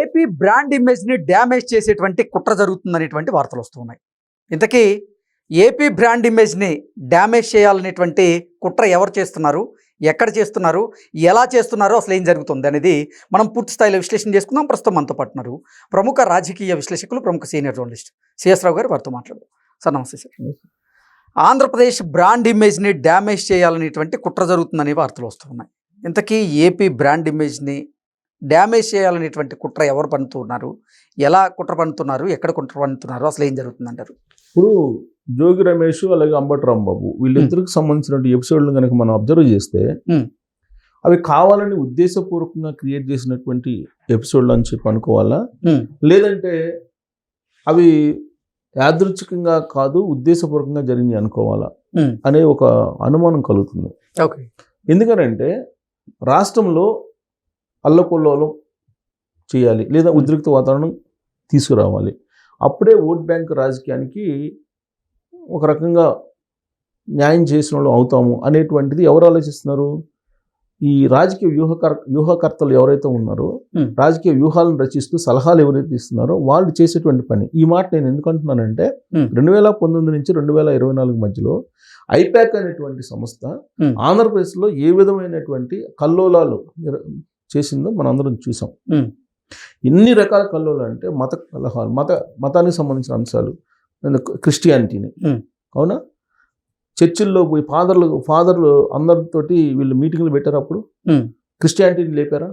AP brand ఇమేజ్ని damage చేసేటువంటి కుట్ర జరుగుతుందనేటువంటి వార్తలు వస్తున్నాయి. ఇంతకీ ఏపీ బ్రాండ్ ఇమేజ్ని డ్యామేజ్ చేయాలనేటువంటి కుట్ర ఎవరు చేస్తున్నారు, ఎక్కడ చేస్తున్నారు, ఎలా చేస్తున్నారు, అసలు ఏం జరుగుతుంది అనేది మనం పూర్తి స్థాయిలో విశ్లేషణ చేసుకుందాం. ప్రస్తుతం మనతో పాటున్నారు ప్రముఖ రాజకీయ విశ్లేషకులు, ప్రముఖ సీనియర్ జర్నలిస్ట్ సిఎస్ రావు గారు. వారితో మాట్లాడదాం. సార్ నమస్తే సార్. ఆంధ్రప్రదేశ్ బ్రాండ్ ఇమేజ్ని డ్యామేజ్ చేయాలనేటువంటి కుట్ర జరుగుతుందనే వార్తలు వస్తున్నాయి. ఇంతకీ ఏపీ బ్రాండ్ ఇమేజ్ని డ్యామేజ్ చేయాలనేటువంటి కుట్ర ఎవరు పన్నుతున్నారు, ఎలా కుట్ర పన్నుతున్నారు, ఎక్కడ కుట్ర పన్నుతున్నారు, అసలు ఏం జరుగుతుందంటారు? ఇప్పుడు జోగి రమేష్ అలాగే అంబటి రాంబాబు వీళ్ళిద్దరికి సంబంధించిన ఎపిసోడ్లు కనుక మనం అబ్జర్వ్ చేస్తే అవి కావాలని ఉద్దేశపూర్వకంగా క్రియేట్ చేసినటువంటి ఎపిసోడ్లు అని చెప్పి అనుకోవాలా, లేదంటే అవి యాదృచ్ఛికంగా కాదు ఉద్దేశపూర్వకంగా జరిగినాయి అనుకోవాలా అనే ఒక అనుమానం కలుగుతుంది. ఎందుకంటే రాష్ట్రంలో అల్లకొల్లోలం చేయాలి, లేదా ఉద్రిక్త వాతావరణం తీసుకురావాలి. అప్పుడే ఓట్ బ్యాంక్ రాజకీయానికి ఒక రకంగా న్యాయం చేసిన వాళ్ళు అవుతాము అనేటువంటిది ఎవరు ఆలోచిస్తున్నారు? ఈ రాజకీయ వ్యూహకర్తలు ఎవరైతే ఉన్నారో, రాజకీయ వ్యూహాలను రచిస్తూ సలహాలు ఎవరైతే ఇస్తున్నారో వాళ్ళు చేసేటువంటి పని. ఈ మాట నేను ఎందుకు అంటున్నానంటే 2019 నుంచి 2024 మధ్యలో ఐపాక్ అనేటువంటి సంస్థ ఆంధ్రప్రదేశ్లో ఏ విధమైనటువంటి కల్లోలాలు చేసిందో మనం అందరం చూసాం. ఎన్ని రకాల కల్లోలాలు అంటే మత కలహాలు, మతానికి సంబంధించిన అంశాలు, క్రిస్టియానిటీని, అవునా, చర్చిల్లో పోయి ఫాదర్లు అందరితోటి వీళ్ళు మీటింగ్లు పెట్టారు. అప్పుడు క్రిస్టియానిటీని లేపారా?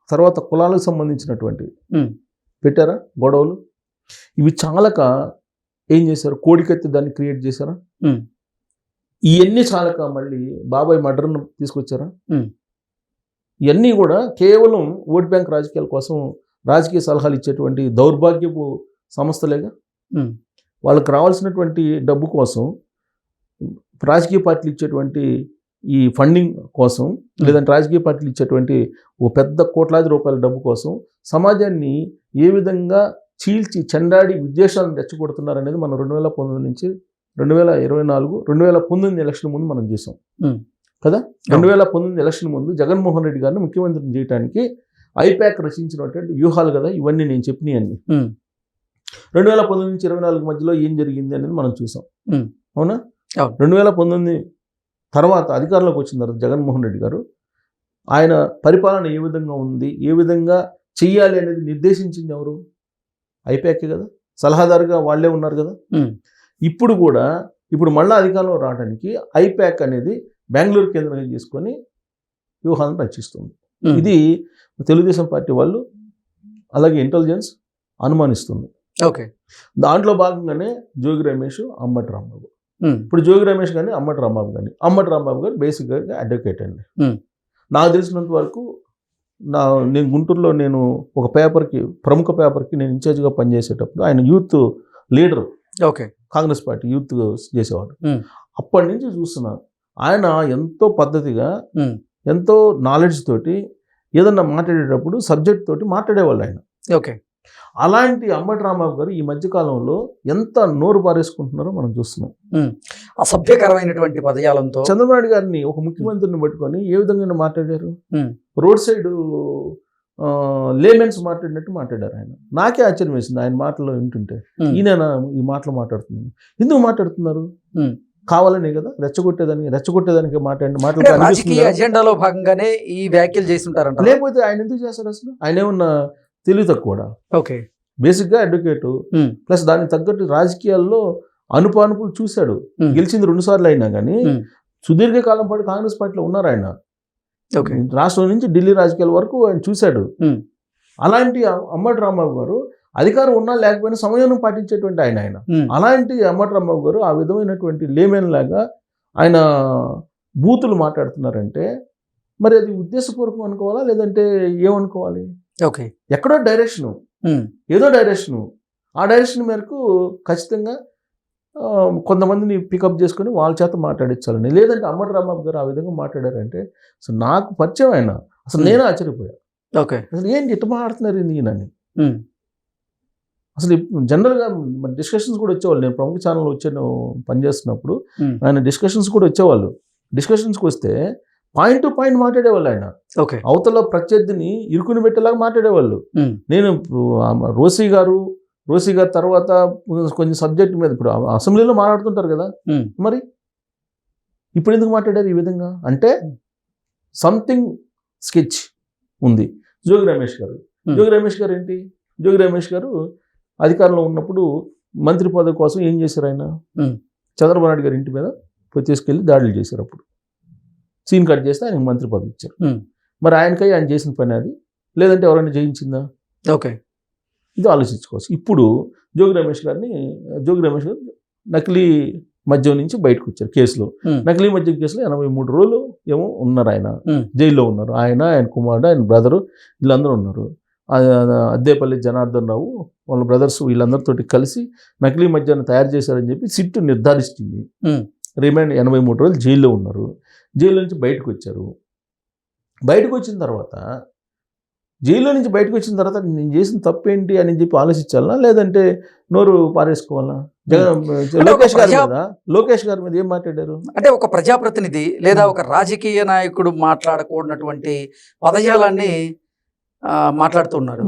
తర్వాత కులాలకు సంబంధించినటువంటి పెట్టారా గొడవలు? ఇవి చాలక ఏం చేశారు? కోడికత్తి దాన్ని క్రియేట్ చేశారా? ఇవన్నీ చాలక మళ్ళీ బాబాయ్ మర్డర్ను తీసుకొచ్చారా? ఇవన్నీ కూడా కేవలం ఓట్ బ్యాంక్ రాజకీయాల కోసం రాజకీయ సలహాలు ఇచ్చేటువంటి దౌర్భాగ్యపు సంస్థలేగా. వాళ్ళకి రావాల్సినటువంటి డబ్బు కోసం, రాజకీయ పార్టీలు ఇచ్చేటువంటి ఈ ఫండింగ్ కోసం, లేదంటే రాజకీయ పార్టీలు ఇచ్చేటువంటి ఓ పెద్ద కోట్లాది రూపాయల డబ్బు కోసం సమాజాన్ని ఏ విధంగా చీల్చి చెండాడి విద్వేషాలను రెచ్చగొడుతున్నారు అనేది మనం 2019 నుంచి 2024, 2019 ఎలక్షన్ ముందు మనం చూసాం కదా. 2019 ఎలక్షన్ ముందు జగన్మోహన్ రెడ్డి గారిని ముఖ్యమంత్రిని చేయడానికి ఐపాక్ రచించినటువంటి వ్యూహాలు కదా ఇవన్నీ నేను చెప్పినవన్నీ. 2019 నుంచి 2024 మధ్యలో ఏం జరిగింది అనేది మనం చూసాం, అవునా. 2019 తర్వాత అధికారంలోకి వచ్చిన తర్వాత జగన్మోహన్ రెడ్డి గారు ఆయన పరిపాలన ఏ విధంగా ఉంది, ఏ విధంగా చెయ్యాలి అనేది నిర్దేశించింది ఎవరు? ఐపాక్ కదా. సలహాదారుగా వాళ్ళే ఉన్నారు కదా. ఇప్పుడు మళ్ళీ అధికారంలో రావడానికి ఐపాక్ అనేది బెంగళూరు కేంద్రంగా చేసుకొని వ్యూహాలను రచిస్తుంది. ఇది తెలుగుదేశం పార్టీ వాళ్ళు అలాగే ఇంటెలిజెన్స్ అనుమానిస్తుంది. దాంట్లో భాగంగానే జోగి రమేష్, అంబటి రాంబాబు. ఇప్పుడు జోగి రమేష్ కానీ అంబటి రాంబాబు గారు బేసిక్గా అడ్వకేట్ అండి. నాకు తెలిసినంత వరకు నేను గుంటూరులో ఒక ప్రముఖ పేపర్కి నేను ఇన్ఛార్జ్గా పనిచేసేటప్పుడు ఆయన youth leader, Congress party youth చేసేవాడు. అప్పటి నుంచి చూస్తున్నా ఆయన ఎంతో పద్ధతిగా, ఎంతో నాలెడ్జ్ తోటి ఏదన్నా మాట్లాడేటప్పుడు సబ్జెక్ట్ తోటి మాట్లాడేవాళ్ళు ఆయన. అలాంటి అంబటి రాంబాబు గారు ఈ మధ్యకాలంలో ఎంత నోరు పారేసుకుంటున్నారో మనం చూస్తున్నాం. అసభ్యకరమైనటువంటి పదజాలంతో చంద్రబాబు నాయుడు గారిని ఒక ముఖ్యమంత్రిని పట్టుకొని ఏ విధంగా మాట్లాడారు? రోడ్ సైడ్ లేమెన్స్ మాట్లాడినట్టు మాట్లాడారు ఆయన. నాకే ఆశ్చర్యం వేసింది ఆయన మాటలు వింటుంటే. ఈయన ఈ మాటలు మాట్లాడుతున్నాను, ఎందుకు మాట్లాడుతున్నారు? కావాలనే కదా, రెచ్చగొట్టేదానికి రాజకీయ అజెండాలో భాగంగానే ఈ వ్యాఖ్యలు చేస్తుంటారంట. లేకపోతే ఆయన ఎందుకు చేస్తారు అసలు? ఆయన ఏమన్నా తెలివి తక్కువ? బేసిక్గా అడ్వకేట్, ప్లస్ దానికి తగ్గట్టు రాజకీయాల్లో అనుపానుపులు చూశాడు. గెలిచింది 2 సార్లు అయినా కానీ సుదీర్ఘకాలం పాటు కాంగ్రెస్ పార్టీలో ఉన్నారు ఆయన. రాష్ట్రం నుంచి ఢిల్లీ రాజకీయాల వరకు ఆయన చూశాడు. అలాంటి అంబటి రాంబాబు గారు అధికారం ఉన్నా లేకపోయినా సమయం పాటించేటువంటి ఆయన. అలాంటి అంబటి రాంబాబు గారు ఆ విధమైనటువంటి లేమెన్ లాగా ఆయన బూతులు మాట్లాడుతున్నారంటే మరి అది ఉద్దేశపూర్వకం అనుకోవాలా, లేదంటే ఏమనుకోవాలి? ఎక్కడో డైరెక్షను, ఏదో డైరెక్షను. ఆ డైరెక్షన్ మేరకు ఖచ్చితంగా కొంతమందిని పికప్ చేసుకొని వాళ్ళ చేత మాట్లాడించాలని. లేదంటే అంబటి రాంబాబు గారు ఆ విధంగా మాట్లాడారంటే అసలు నాకు పరిచయం ఆయన, అసలు నేను ఆశ్చర్యపోయా. అసలు ఏంటి ఇట్లా మాట్లాడుతున్నారు ఈయనని. అసలు జనరల్గా మన డిస్కషన్స్ కూడా వచ్చేవాళ్ళు. నేను ప్రముఖ ఛానల్ పనిచేస్తున్నప్పుడు ఆయన డిస్కషన్స్ కూడా వచ్చేవాళ్ళు. డిస్కషన్స్కి వస్తే పాయింట్ టు పాయింట్ మాట్లాడేవాళ్ళు ఆయన. ఓకే. అవతల ప్రత్యర్థిని ఇరుకుని పెట్టేలాగా మాట్లాడేవాళ్ళు. నేను రోసీ గారు తర్వాత కొంచెం సబ్జెక్ట్ మీద ఇప్పుడు అసెంబ్లీలో మాట్లాడుతుంటారు కదా, మరి ఇప్పుడు ఎందుకు మాట్లాడారు ఈ విధంగా అంటే సంథింగ్ స్కెచ్ ఉంది. జోగి రమేష్ గారు ఏంటి, జోగి రమేష్ గారు అధికారంలో ఉన్నప్పుడు మంత్రి పదవి కోసం ఏం చేశారు ఆయన, చంద్రబాబు నాయుడు గారి ఇంటి మీద తీసుకెళ్ళి దాడులు చేశారు. అప్పుడు సీన్ కట్ చేస్తే ఆయనకు మంత్రి పదవి ఇచ్చారు. మరి ఆయన చేసిన పని అది, లేదంటే ఎవరైనా జయించిందా? ఓకే, ఇది ఆలోచించుకోవచ్చు. ఇప్పుడు జోగి రమేష్ గారు నకిలీ మద్యం నుంచి బయటకు వచ్చారు కేసులో. నకిలీ మద్యం కేసులో 83 రోజులు ఏమో ఉన్నారు ఆయన, జైల్లో ఉన్నారు. ఆయన కుమారుడు, ఆయన బ్రదరు వీళ్ళందరూ ఉన్నారు. అద్దేపల్లి జనార్దన్ రావు వాళ్ళ బ్రదర్స్ వీళ్ళందరితో కలిసి నకిలీ మద్యాన్ని తయారు చేశారని చెప్పి సిట్టు నిర్ధారిస్తుంది. రిమాండ్ 83 రోజులు జైల్లో ఉన్నారు. జైల్లో నుంచి బయటకు వచ్చారు. బయటకు వచ్చిన తర్వాత నేను చేసిన తప్పేంటి అని చెప్పి ఆలోచించాలా, లేదంటే నోరు పారేసుకోవాలా? లోకేష్ గారి మీద ఏం మాట్లాడారు అంటే ఒక ప్రజాప్రతినిధి లేదా ఒక రాజకీయ నాయకుడు మాట్లాడకూడనటువంటి పదజాలాన్ని మాట్లాడుతున్నారు.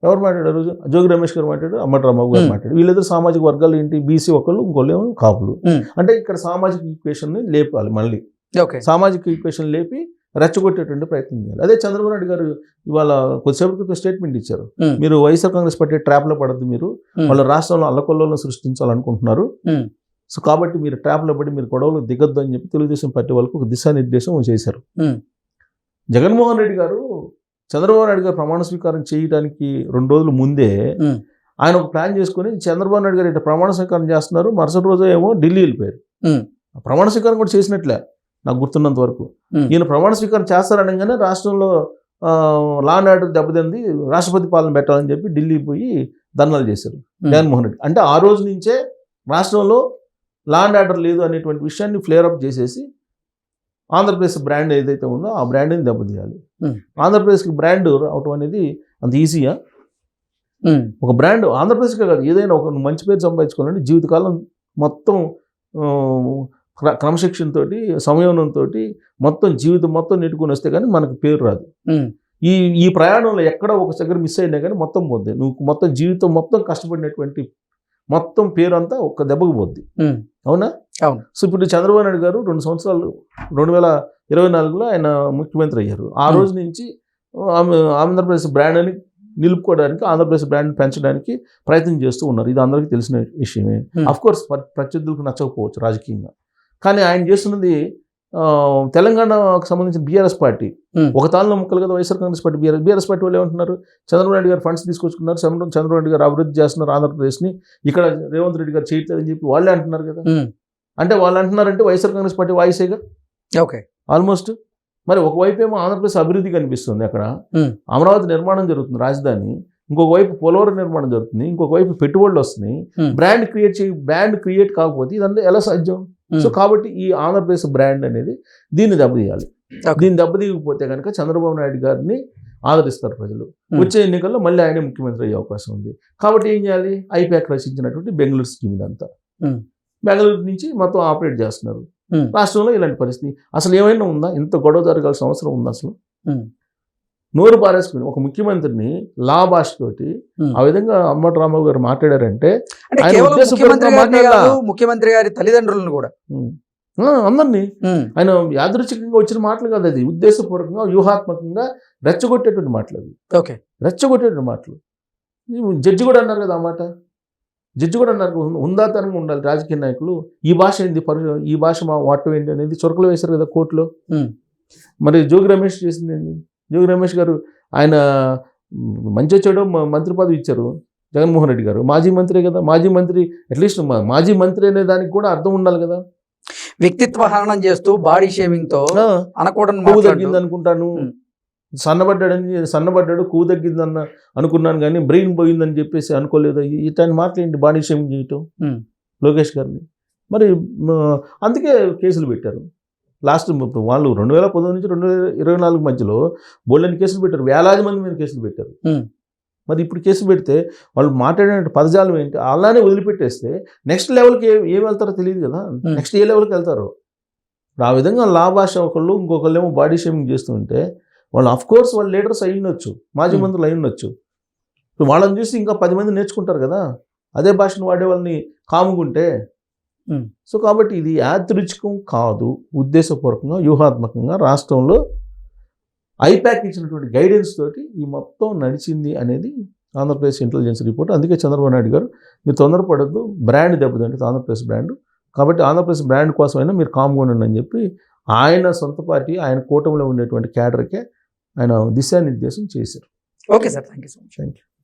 ఎవరు మాట్లాడారు? జోగి రమేష్ గారు మాట్లాడారు, అంబటరాంబాబు గారు మాట్లాడారు. వీళ్ళిద్దరు సామాజిక వర్గాలు ఏంటి, బీసీ ఒకళ్ళు, ఇంకోళ్ళు ఏమో కాపులు. అంటే ఇక్కడ సామాజిక ఈక్వేషన్ ని లేపాలి, మళ్ళీ సామాజిక ఈక్వేషన్ లేపి రెచ్చగొట్టేటువంటి ప్రయత్నం చేయాలి. అదే చంద్రబాబు నాయుడు గారు ఇవాళ కొద్దిసేపటి క్రితం స్టేట్మెంట్ ఇచ్చారు. మీరు వైఎస్ఆర్ కాంగ్రెస్ పార్టీ ట్రాప్లో పడద్దు, మీరు వాళ్ళ రాష్ట్రంలో అల్లకొల్లోలను సృష్టించాలనుకుంటున్నారు, సో కాబట్టి మీరు ట్రాప్లో పడి మీరు గొడవలు దిగొద్దు అని చెప్పి తెలుగుదేశం పార్టీ వాళ్ళకు ఒక దిశానిర్దేశం చేశారు. జగన్మోహన్ రెడ్డి గారు చంద్రబాబు నాయుడు గారు ప్రమాణ స్వీకారం చేయడానికి 2 రోజుల ముందే ఆయన ఒక ప్లాన్ చేసుకుని చంద్రబాబు నాయుడు గారు ఇట్లా ప్రమాణ స్వీకారం చేస్తున్నారు, మరుసటి రోజు ఏమో ఢిల్లీ వెళ్ళిపోయారు. ప్రమాణ స్వీకారం కూడా చేసినట్లే నాకు గుర్తున్నంత వరకు. ఈయన ప్రమాణ స్వీకారం చేస్తారనగానే రాష్ట్రంలో లా అండ్ ఆర్డర్ దెబ్బతింది, రాష్ట్రపతి పాలన పెట్టాలని చెప్పి ఢిల్లీ పోయి ధర్నాలు చేశారు జగన్మోహన్ రెడ్డి. అంటే ఆ రోజు నుంచే రాష్ట్రంలో లా అండ్ ఆర్డర్ లేదు అనేటువంటి విషయాన్ని ఫ్లేరప్ చేసేసి ఆంధ్రప్రదేశ్ బ్రాండ్ ఏదైతే ఉందో ఆ బ్రాండ్ని దెబ్బతీయాలి. ఆంధ్రప్రదేశ్కి బ్రాండ్ రావటం అనేది అంత ఈజీయా? ఒక బ్రాండ్ ఆంధ్రప్రదేశ్కే కాదు, ఏదైనా ఒక మంచి పేరు సంపాదించుకోవాలంటే జీవితకాలం మొత్తం క్రమశిక్షణతో సంయమనంతో మొత్తం జీవితం మొత్తం నెట్టుకొని వస్తే కానీ మనకు పేరు రాదు. ఈ ప్రయాణంలో ఎక్కడ ఒక దగ్గర మిస్ అయినా కానీ మొత్తం పోద్ది. నువ్వు మొత్తం జీవితం మొత్తం కష్టపడినటువంటి మొత్తం పేరు అంతా ఒక్క దెబ్బకు పోద్ది. అవునా? అవును. సో ఇప్పుడు చంద్రబాబు నాయుడు గారు 2 సంవత్సరాలు 2024లో ఆయన ముఖ్యమంత్రి అయ్యారు. ఆ రోజు నుంచి ఆంధ్రప్రదేశ్ బ్రాండ్ అని నిలుపుకోవడానికి, ఆంధ్రప్రదేశ్ బ్రాండ్ పెంచడానికి ప్రయత్నం చేస్తూ ఉన్నారు. ఇది అందరికీ తెలిసిన విషయమే. అఫ్కోర్స్ ప్రత్యర్థులకు నచ్చకపోవచ్చు రాజకీయంగా, కానీ ఆయన చేస్తున్నది తెలంగాణకు సంబంధించిన బీఆర్ఎస్ పార్టీ ఒక తాళ్ళలో ముక్కలు కదా YSR Congress party. BRS party వాళ్ళు ఏమంటున్నారు, చంద్రబాబు నాయుడు గారు ఫండ్స్ తీసుకొచ్చుకున్నారు, చంద్రబాబు నాయుడు గారు అభివృద్ధి చేస్తున్నారు ఆంధ్రప్రదేశ్ని, ఇక్కడ రేవంత్ రెడ్డి గారు చేయట్లేదని చెప్పి వాళ్ళే అంటున్నారు కదా. అంటే వాళ్ళు అంటున్నారంటే వైఎస్ఆర్ కాంగ్రెస్ పార్టీ వాయిసేగా. Okay, almost. మరి ఒకవైపు ఏమో ఆంధ్రప్రదేశ్ అభివృద్ధి కనిపిస్తుంది, అక్కడ అమరావతి నిర్మాణం జరుగుతుంది రాజధాని, ఇంకొక వైపు పోలవరం నిర్మాణం జరుగుతుంది, ఇంకొక వైపు పెట్టుబడులు వస్తున్నాయి. బ్రాండ్ క్రియేట్ కాకపోతే ఇదంతా ఎలా సాధ్యం? సో కాబట్టి ఈ ఆంధ్రప్రదేశ్ బ్రాండ్ అనేది దీన్ని దెబ్బతీయాలి. దీన్ని దెబ్బతీయకపోతే కనుక చంద్రబాబు నాయుడు గారిని ఆదరిస్తారు ప్రజలు. వచ్చే ఎన్నికల్లో మళ్ళీ ఆయనే ముఖ్యమంత్రి అయ్యే అవకాశం ఉంది. కాబట్టి ఏం చేయాలి? ఐప్యాక్ రచించినటువంటి బెంగళూరు స్కీమ్ ఇదంతా బెంగళూరు నుంచి మొత్తం ఆపరేట్ చేస్తున్నారు. రాష్ట్రంలో ఇలాంటి పరిస్థితి అసలు ఏమైనా ఉందా? ఇంత గొడవ జరగాల్సిన అవసరం ఉందా? అసలు నోరు పారేసుకుని ఒక ముఖ్యమంత్రిని లా భాష తోటి ఆ విధంగా అంబటరాంబాబు గారు మాట్లాడారంటే ముఖ్యమంత్రి గారి తల్లిదండ్రులను కూడా అందరినీ ఆయన యాదృచ్ఛికంగా వచ్చిన మాటలు కాదు, అది ఉద్దేశపూర్వకంగా వ్యూహాత్మకంగా రెచ్చగొట్టేటువంటి మాటలు. అది ఓకే, రెచ్చగొట్టేటువంటి మాటలు. జడ్జి కూడా అన్నారు కదా ఆ మాట. జడ్జి కూడా అన్నారు హుందాతనంగా ఉండాలి రాజకీయ నాయకులు. ఈ భాష ఏంది, ఈ భాష మా వాటం ఏంటి అనేది చొరకలు వేశారు కదా కోర్టులో. మరి జోగి రమేష్ చేసింది ఏంది? జోగి రమేష్ గారు ఆయన మంచి వచ్చాడో మంత్రి పదవి ఇచ్చారు జగన్మోహన్ రెడ్డి గారు, మాజీ మంత్రి కదా. మాజీ మంత్రి అట్లీస్ట్ మాజీ మంత్రి అనే దానికి కూడా అర్థం ఉండాలి కదా. వ్యక్తిత్వ హననం చేస్తూ బాడీ షేమింగ్ తో అనకూడదు. కొవ్వు తగ్గింది అనుకుంటాను, సన్నబడ్డాడు కొవ్వు తగ్గిందన్న అనుకున్నాను కానీ బ్రెయిన్ పోయిందని చెప్పేసి అనుకోలేదు. ఇట్లాంటి మాటలేంటి బాడీ షేమింగ్ చేయటం లోకేష్ గారిని? మరి అందుకే కేసులు పెట్టారు. లాస్ట్ వాళ్ళు 2019 నుంచి 2024 మధ్యలో బోల్డెన్ కేసులు పెట్టారు, వేలాది మంది మీద కేసులు పెట్టారు. మరి ఇప్పుడు కేసు పెడితే వాళ్ళు మాట్లాడిన పదజాలం ఏంటి అలానే వదిలిపెట్టేస్తే నెక్స్ట్ లెవెల్కి ఏం వెళ్తారో తెలియదు కదా, నెక్స్ట్ ఏ లెవెల్కి వెళ్తారో. ఇప్పుడు ఆ విధంగా లా భాష ఒకళ్ళు ఇంకొకళ్ళేమో బాడీ షేమింగ్ చేస్తుంటే వాళ్ళు కోర్స్ వాళ్ళు లీడర్స్ అయి ఉండొచ్చు, మాజీ మంత్రులు అయి ఉండొచ్చు. ఇప్పుడు వాళ్ళని చూసి ఇంకా 10 మంది నేర్చుకుంటారు కదా అదే భాషను వాడే వాళ్ళని కాముకుంటే. సో కాబట్టి ఇది యాదృచ్ఛికం కాదు, ఉద్దేశపూర్వకంగా వ్యూహాత్మకంగా రాష్ట్రంలో ఐపాక్ ఇచ్చినటువంటి గైడెన్స్ తోటి ఈ మొత్తం నడిచింది అనేది ఆంధ్రప్రదేశ్ ఇంటెలిజెన్స్ రిపోర్ట్. అందుకే చంద్రబాబు నాయుడు గారు మీరు తొందరపడద్దు, బ్రాండ్ దెబ్బతింటుంది ఆంధ్రప్రదేశ్ బ్రాండ్, కాబట్టి ఆంధ్రప్రదేశ్ బ్రాండ్ కోసమైనా మీరు కామ్గా ఉండండి అని చెప్పి ఆయన సొంత పార్టీ ఆయన కూటమిలో ఉండేటువంటి క్యాడర్కే ఆయన దిశానిర్దేశం చేశారు. Okay sir, thank you so much. Thank you.